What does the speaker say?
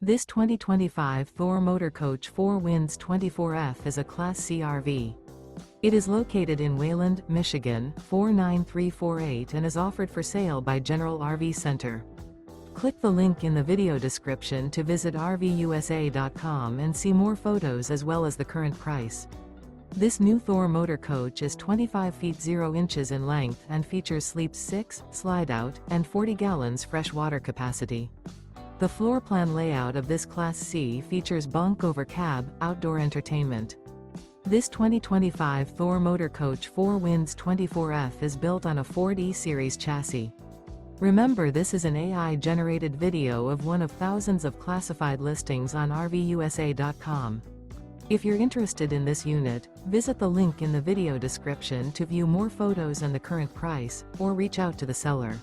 This 2025 Thor Motor Coach 4 Winds 24F is a Class C RV. It is located in Wayland, Michigan, 49348 and is offered for sale by General RV Center. Click the link in the video description to visit RVUSA.com and see more photos as well as the current price. This new Thor Motor Coach is 25 feet 0 inches in length and features sleeps 6, slide-out, and 40 gallons fresh water capacity. The floor plan layout of this Class C features bunk over cab, outdoor entertainment. This 2025 Thor Motor Coach 4 Winds 24F is built on a Ford E-Series chassis. Remember, this is an AI-generated video of one of thousands of classified listings on RVUSA.com. If you're interested in this unit, visit the link in the video description to view more photos and the current price, or reach out to the seller.